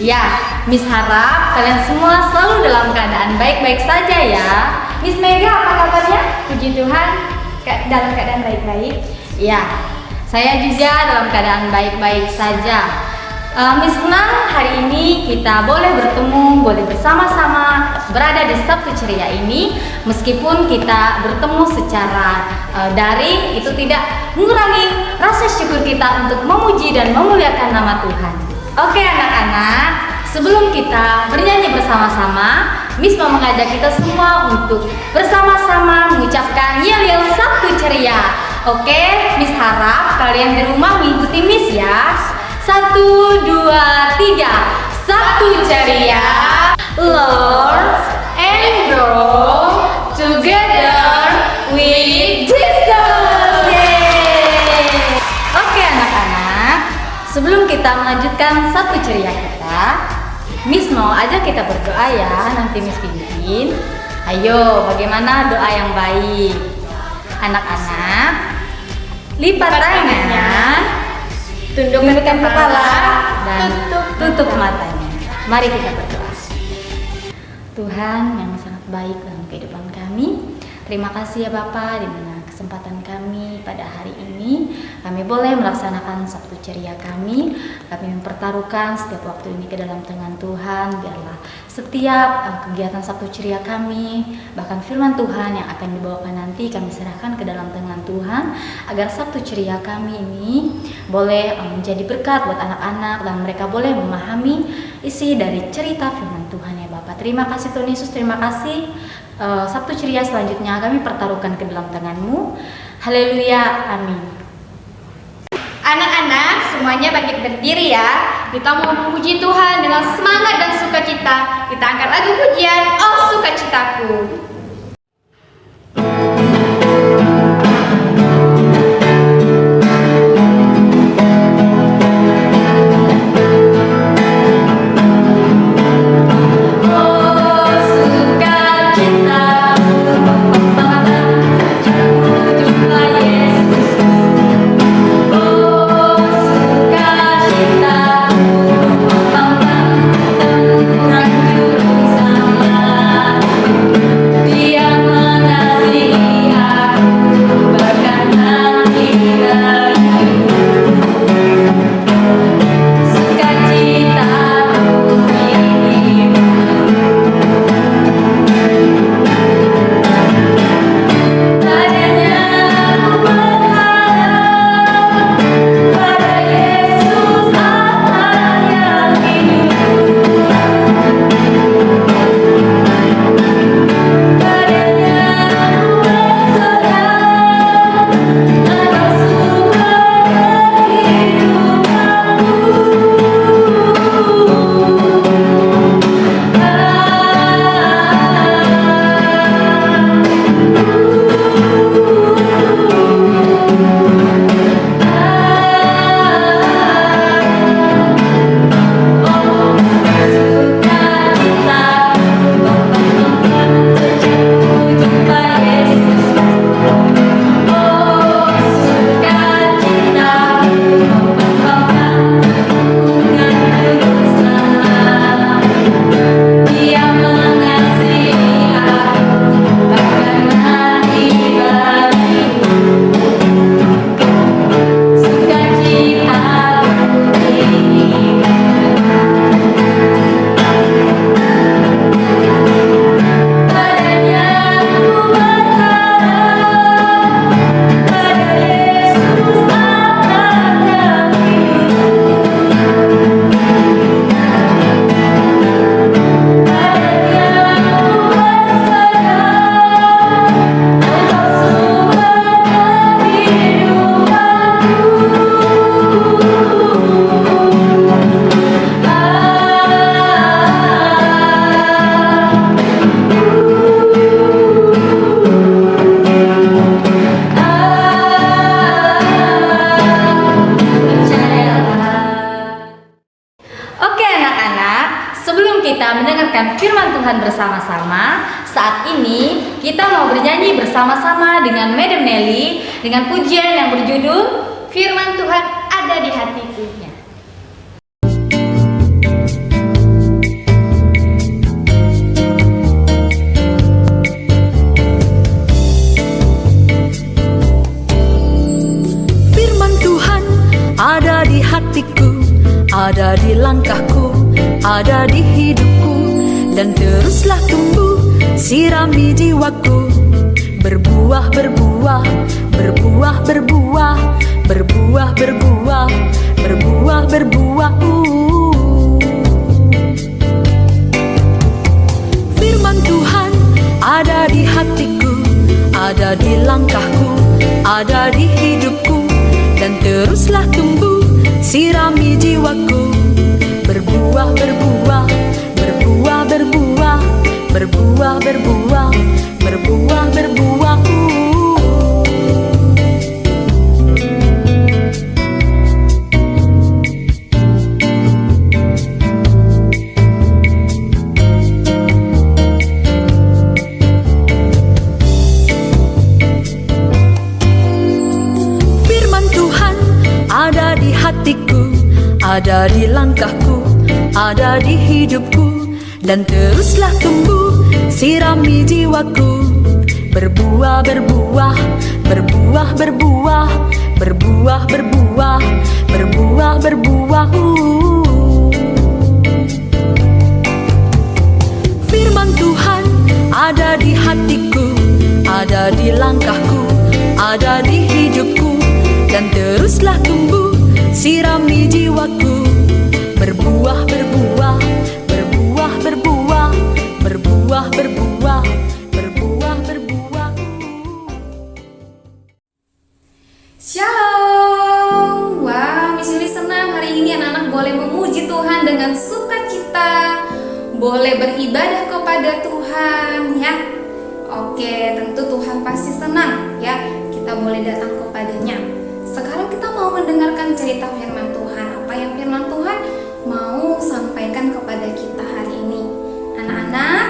Ya, Miss harap kalian semua selalu dalam keadaan baik-baik saja ya. Miss Mega, apa kabarnya? Puji Tuhan, dalam keadaan baik-baik. Ya, saya juga dalam keadaan baik-baik saja. Miss senang hari ini kita boleh bertemu, boleh bersama-sama berada di Sabtu Ceria ini. Meskipun kita bertemu secara daring, itu tidak mengurangi rasa syukur kita untuk memuji dan memuliakan nama Tuhan. Oke anak-anak, sebelum kita bernyanyi bersama-sama, Miss mau mengajak kita semua untuk bersama-sama mengucapkan yel-yel Sabtu Ceria. Oke, Miss harap kalian di rumah mengikuti Miss ya. 1, 2, 3. Sabtu Ceria, learn and grow together with Jesus. Yeay. Oke anak-anak, sebelum kita melanjutkan Sabtu Ceria kita, Miss mau ajak kita berdoa ya, nanti Miss pimpin. Ayo, bagaimana doa yang baik? Anak-anak, lipat tangan, tundukkan kepala dan tutup matanya. Mari kita berdoa. Tuhan yang sangat baik dalam kehidupan kami, terima kasih ya Bapa, di mana kesempatan kami pada hari ini kami boleh melaksanakan Sabtu Ceria kami. Kami mempertaruhkan setiap waktu ini ke dalam tangan Tuhan. Biarlah setiap kegiatan Sabtu Ceria kami, bahkan firman Tuhan yang akan dibawakan nanti, kami serahkan ke dalam tangan Tuhan, agar Sabtu Ceria kami ini boleh menjadi berkat buat anak-anak dan mereka boleh memahami isi dari cerita firman Tuhan ya Bapak. Terima kasih Tuhan Yesus, terima kasih. Sabtu Ceria selanjutnya kami pertaruhkan ke dalam tangan-Mu. Haleluya, amin. Anak-anak semuanya bangkit berdiri ya. Kita mau memuji Tuhan dengan semangat dan sukacita. Kita angkat lagu pujian, Oh Sukacitaku. mendengarkan firman Tuhan bersama-sama. Saat ini kita mau bernyanyi bersama-sama dengan Madam Nelly dengan pujian yang berjudul Firman Tuhan Ada di Hatiku. ada di hidupku, dan teruslah tumbuh, sirami jiwaku. Berbuah, berbuah, berbuah, berbuah, berbuah, berbuah, berbuah, berbuah. Firman Tuhan ada di hatiku, ada di langkahku, ada di hidupku, dan teruslah tumbuh, sirami jiwaku. Berbuah, berbuah, berbuah, berbuah, berbuah, berbuah, berbuah, berbuah. Firman Tuhan ada di hatiku, ada di langkahku, ada di hidupku, dan teruslah tumbuh, sirami jiwaku. Berbuah, berbuah, berbuah, berbuah, berbuah, berbuah, berbuah, berbuah. Firman Tuhan ada di hatiku, ada di langkahku, ada di hidupku, dan teruslah tumbuh, sirami jiwaku. Berbuah, berbuah, berbuah, berbuah, berbuah, berbuah, berbuah, berbuah. Shalom. Wah, Miss Yuli senang hari ini anak-anak boleh memuji Tuhan dengan sukacita, boleh beribadah kepada Tuhan ya. Oke, tentu Tuhan pasti senang ya kita boleh datang kepadanya. Sekarang kita mau mendengarkan cerita firman Tuhan. Apa yang firman Tuhan mau sampaikan kepada kita hari ini? Anak-anak,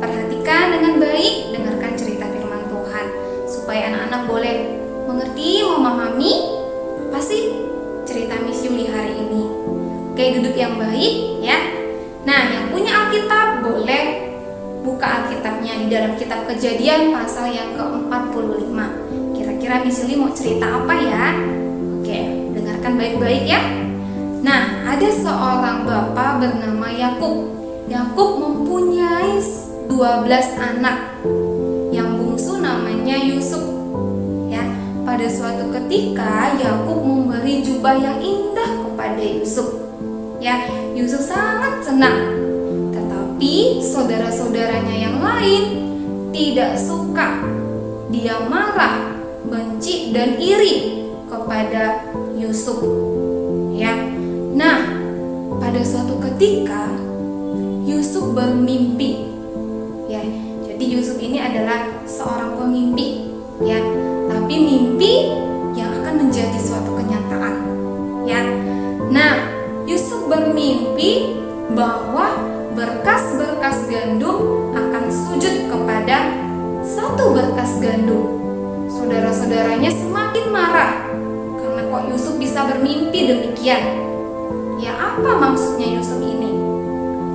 perhatikan dengan baik, dengarkan cerita firman Tuhan supaya anak-anak boleh mengerti, memahami apa sih cerita Miss Yuli hari ini. Oke, duduk yang baik ya. Nah, yang punya Alkitab boleh buka Alkitabnya di dalam kitab Kejadian pasal yang ke-45. Kira-kira Miss Yuli mau cerita apa ya? Oke, dengarkan baik-baik ya. Nah, ada seorang bapak bernama Yakub. Yakub mempunyai 12 anak. Yang bungsu namanya Yusuf. Ya, pada suatu ketika Yakub memberi jubah yang indah kepada Yusuf. Ya, Yusuf sangat senang. Tetapi saudara-saudaranya yang lain tidak suka. Dia marah, benci dan iri kepada Yusuf. Ya. Nah, pada suatu ketika Yusuf bermimpi. Ya, jadi Yusuf ini adalah seorang pemimpi, ya. Tapi mimpi yang akan menjadi suatu kenyataan, ya. Nah, Yusuf bermimpi bahwa berkas-berkas gandum akan sujud kepada satu berkas gandum. Saudara-saudaranya semakin marah karena kok Yusuf bisa bermimpi demikian. Ya, apa maksudnya Yusuf ini?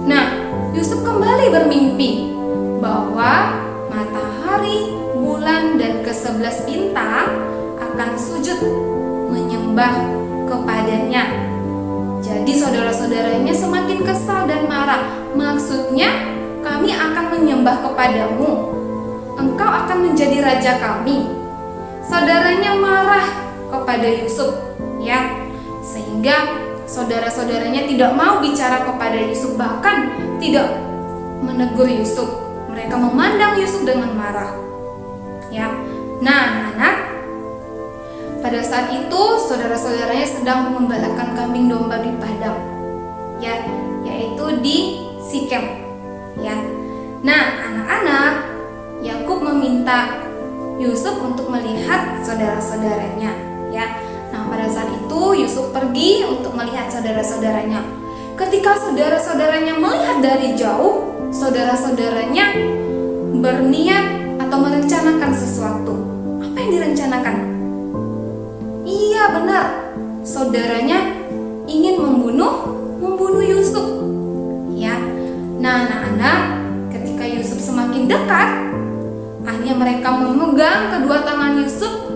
Nah, Yusuf kembali bermimpi bahwa matahari, bulan, dan ke-11 bintang akan sujud menyembah kepadanya. Jadi saudara-saudaranya semakin kesal dan marah. Maksudnya, kami akan menyembah kepadamu. Engkau akan menjadi raja kami. Saudaranya marah kepada Yusuf, ya. Sehingga saudara-saudaranya tidak mau bicara kepada Yusuf, bahkan tidak menegur Yusuf. Mereka memandang Yusuf dengan marah. Ya. Nah, anak-anak, pada saat itu saudara-saudaranya sedang mengembalakan kambing domba di padang. Ya, yaitu di Sikem. Ya. Nah, anak-anak, Yakub meminta Yusuf untuk melihat saudara-saudaranya, ya. Nah, pada saat itu Yusuf pergi untuk melihat saudara-saudaranya. Ketika saudara-saudaranya melihat dari jauh, saudara-saudaranya berniat atau merencanakan sesuatu. Apa yang direncanakan? Iya, benar. Saudaranya ingin membunuh Yusuf. Ya. Nah, anak-anak, ketika Yusuf semakin dekat, akhirnya mereka memegang kedua tangan Yusuf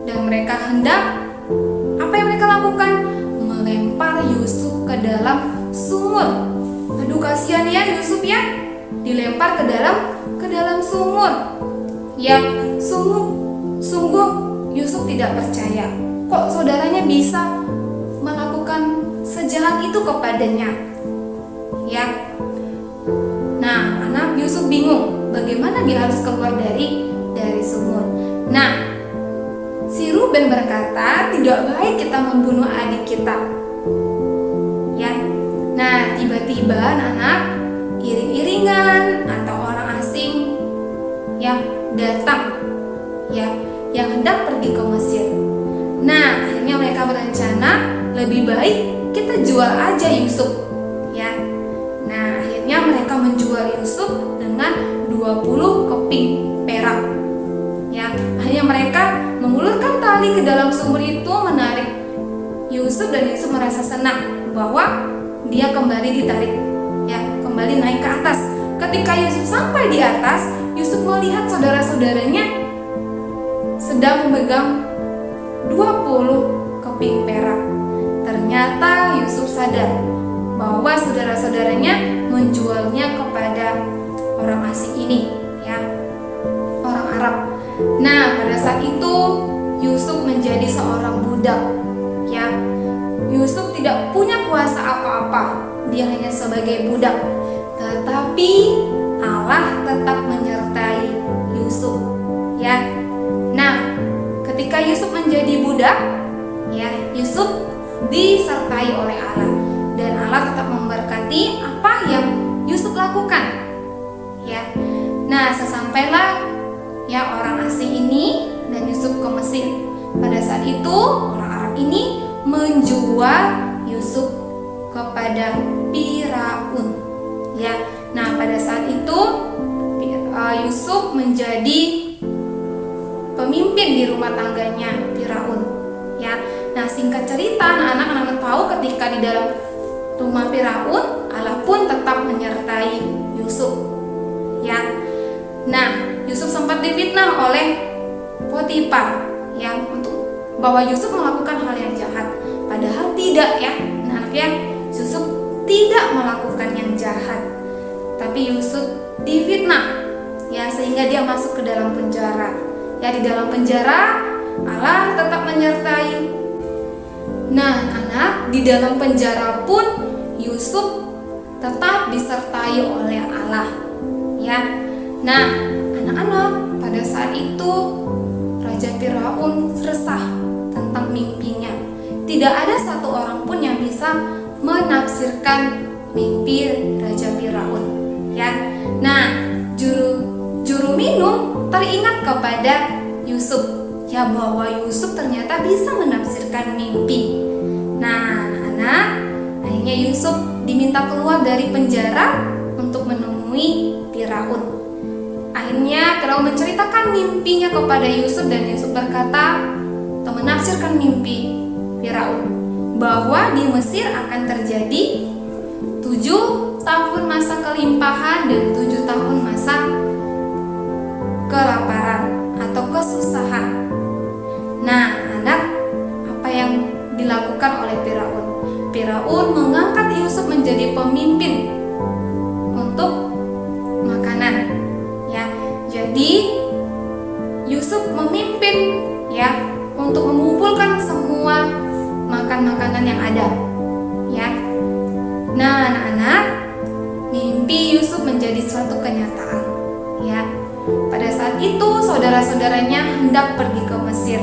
dan mereka hendak, apa yang mereka lakukan? Melempar Yusuf ke dalam sumur. kasihan ya Yusuf ya, dilempar ke dalam sumur. Ya, sungguh Yusuf tidak percaya. Kok saudaranya bisa melakukan sejahat itu kepadanya? Ya. Nah, anak Yusuf bingung bagaimana dia harus keluar dari sumur. Nah, si Ruben berkata, tidak baik kita membunuh adik kita. Ya. Nah, tiba-tiba anak iring-iringan atau orang asing yang datang, ya, yang hendak pergi ke Mesir. Nah, akhirnya mereka berencana lebih baik kita jual aja Yusuf, ya. Nah, akhirnya mereka menjual Yusuf dengan 20 keping perak. Ya, akhirnya mereka mengulurkan tali ke dalam sumur itu, menarik Yusuf, dan Yusuf merasa senang bahwa dia kembali ditarik, ya, kembali naik ke atas. Ketika Yusuf sampai di atas, Yusuf melihat saudara-saudaranya sedang memegang 20 keping perak. Ternyata Yusuf sadar bahwa saudara-saudaranya menjualnya kepada orang asing ini, ya, orang Arab. Nah, pada saat itu Yusuf menjadi seorang budak, ya. Yusuf tidak punya kuasa apa-apa, dia hanya sebagai budak. Tetapi Allah tetap menyertai Yusuf, ya. Nah, ketika Yusuf menjadi budak, ya, Yusuf disertai oleh Allah, dan Allah tetap memberkati apa yang Yusuf lakukan, ya. Nah, sesampailah, ya, orang asing ini dan Yusuf ke Mesir. Pada saat itu orang Arab ini menjual Yusuf kepada Firaun, ya. Nah, pada saat itu Yusuf menjadi pemimpin di rumah tangganya Firaun, ya. Nah, singkat cerita, anak-anak tahu ketika di dalam rumah Firaun, Allah pun tetap menyertai Yusuf, ya. Nah, Yusuf sempat difitnah oleh Potifar, ya, untuk bahwa Yusuf melakukan hal yang jahat, padahal tidak, ya. Nah, anaknya Yusuf tidak melakukan yang jahat, tapi Yusuf difitnah, ya, sehingga dia masuk ke dalam penjara. Ya, di dalam penjara Allah tetap menyertai. Nah, anak, di dalam penjara pun Yusuf tetap disertai oleh Allah, ya. Nah, anak-anak, pada saat itu Raja Firaun resah tentang mimpinya. Tidak ada satu orang pun yang bisa menafsirkan mimpi Raja Firaun, ya. Nah, juru minum teringat kepada Yusuf, ya, bahwa Yusuf ternyata bisa menafsirkan mimpi. Nah, anak-anak, akhirnya Yusuf diminta keluar dari penjara untuk menemui Firaun. Akhirnya Firaun menceritakan mimpinya kepada Yusuf, dan Yusuf berkata atau menafsirkan mimpi Firaun bahwa di Mesir akan terjadi 7 tahun masa kelimpahan dan 7 tahun masa kelaparan atau kesusahan. Nah, anak, apa yang dilakukan oleh Firaun? Firaun mengangkat Yusuf menjadi pemimpin untuk makanan, ya. Jadi Yusuf memimpin, ya, untuk mengumpulkan semua makanan yang ada, ya. Nah, anak-anak, mimpi Yusuf menjadi suatu kenyataan, ya. Pada saat itu saudara-saudaranya hendak pergi ke Mesir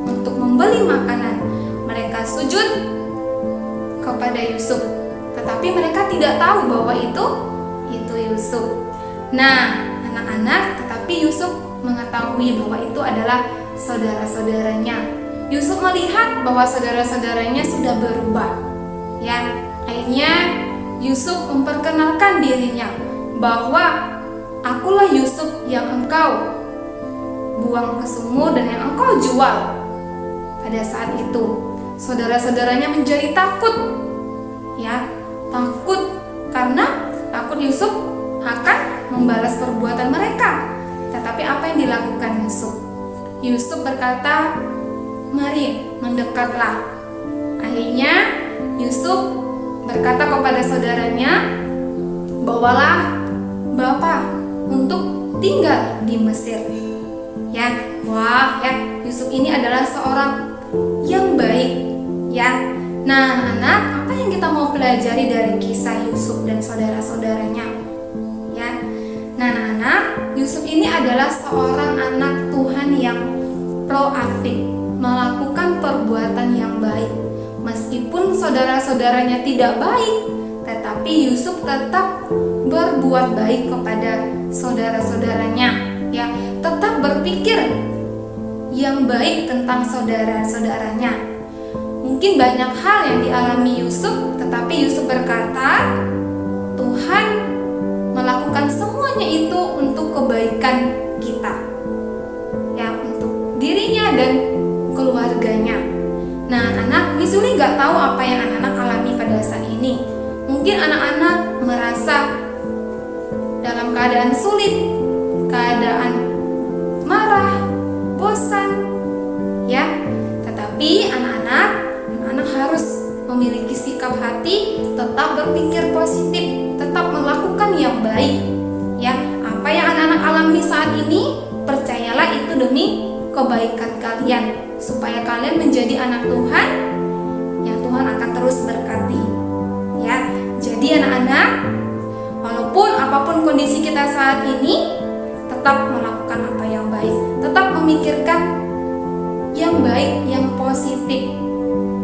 untuk membeli makanan. Mereka sujud kepada Yusuf, tetapi mereka tidak tahu bahwa itu Yusuf. Nah, anak-anak, tetapi Yusuf mengetahui bahwa itu adalah saudara-saudaranya. Yusuf melihat bahwa saudara-saudaranya sudah berubah, ya. Akhirnya Yusuf memperkenalkan dirinya bahwa akulah Yusuf yang engkau buang ke sumur dan yang engkau jual. Pada saat itu saudara-saudaranya menjadi takut, ya, takut karena takut Yusuf akan membalas perbuatan mereka. Tetapi apa yang dilakukan Yusuf? Yusuf berkata, "Mari, mendekatlah." Akhirnya Yusuf berkata kepada saudaranya bawalah Bapa untuk tinggal di Mesir. Ya, wah ya, Yusuf ini adalah seorang yang baik ya. Nah, anak, apa yang kita mau pelajari dari kisah Yusuf dan saudara-saudaranya? Ya. Nah, anak, Yusuf ini adalah seorang anak Tuhan yang proaktif, melakukan perbuatan yang baik. Meskipun saudara-saudaranya tidak baik, tetapi Yusuf tetap berbuat baik kepada saudara-saudaranya, ya, tetap berpikir yang baik tentang saudara-saudaranya. Mungkin banyak hal yang dialami Yusuf, tetapi Yusuf berkata, Tuhan melakukan semuanya itu untuk kebaikan kita, ya, untuk dirinya dan keluarganya. Nah, anak, Miss Yuli nggak tahu apa yang anak-anak alami pada saat ini. Mungkin anak-anak merasa dalam keadaan sulit, keadaan marah, bosan, ya. Tetapi anak-anak harus memiliki sikap hati, tetap berpikir positif, tetap melakukan yang baik. Ya, apa yang anak-anak alami saat ini, percayalah itu demi kebaikan kalian, supaya kalian menjadi anak Tuhan yang Tuhan akan terus berkati. Ya, jadi anak-anak, walaupun apapun kondisi kita saat ini, tetap melakukan apa yang baik, tetap memikirkan yang baik, yang positif.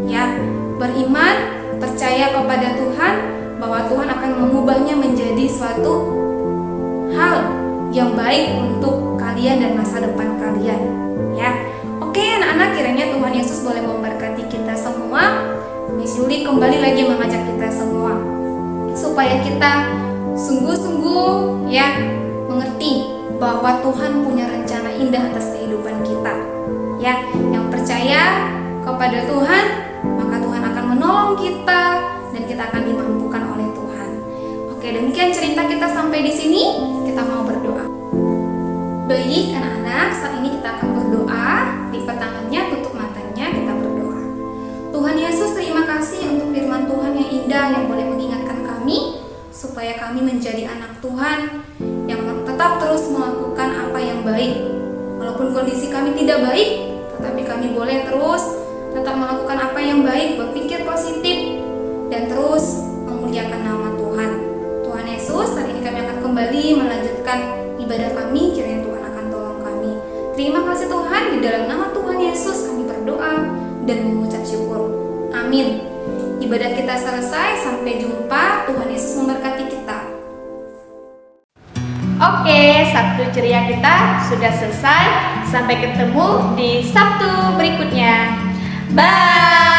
Ya, beriman, percaya kepada Tuhan bahwa Tuhan akan mengubahnya menjadi suatu hal yang baik untuk kalian dan masa depan kalian. Ya, oke anak-anak, kiranya Tuhan Yesus boleh memberkati kita semua. Miss Yuli kembali lagi mengajak kita semua supaya kita sungguh-sungguh ya mengerti bahwa Tuhan punya rencana indah atas kehidupan kita. Ya, yang percaya kepada Tuhan, maka Tuhan akan menolong kita dan kita akan dimampukan oleh Tuhan. Oke, demikian cerita kita sampai di sini. Kita mau berdoa. Baik anak-anak, saat ini kita akan berdoa. Lipat tangannya, tutup matanya, kita berdoa. Tuhan Yesus, terima kasih untuk firman Tuhan yang indah yang boleh mengingatkan kami supaya kami menjadi anak Tuhan yang tetap terus melakukan apa yang baik. Walaupun kondisi kami tidak baik, tetapi kami boleh terus tetap melakukan apa yang baik, berpikir positif, dan terus memuliakan nama Tuhan. Tuhan Yesus, saat ini kami akan kembali melanjutkan ibadah kami, kiranya Tuhan akan tolong kami. Terima kasih Tuhan, di dalam nama Tuhan Yesus kami berdoa dan mengucap syukur. Amin. Ibadah kita selesai, sampai jumpa. Tuhan Yesus memberkati kita. Oke, Sabtu ceria kita sudah selesai. Sampai ketemu di Sabtu berikutnya. Bye.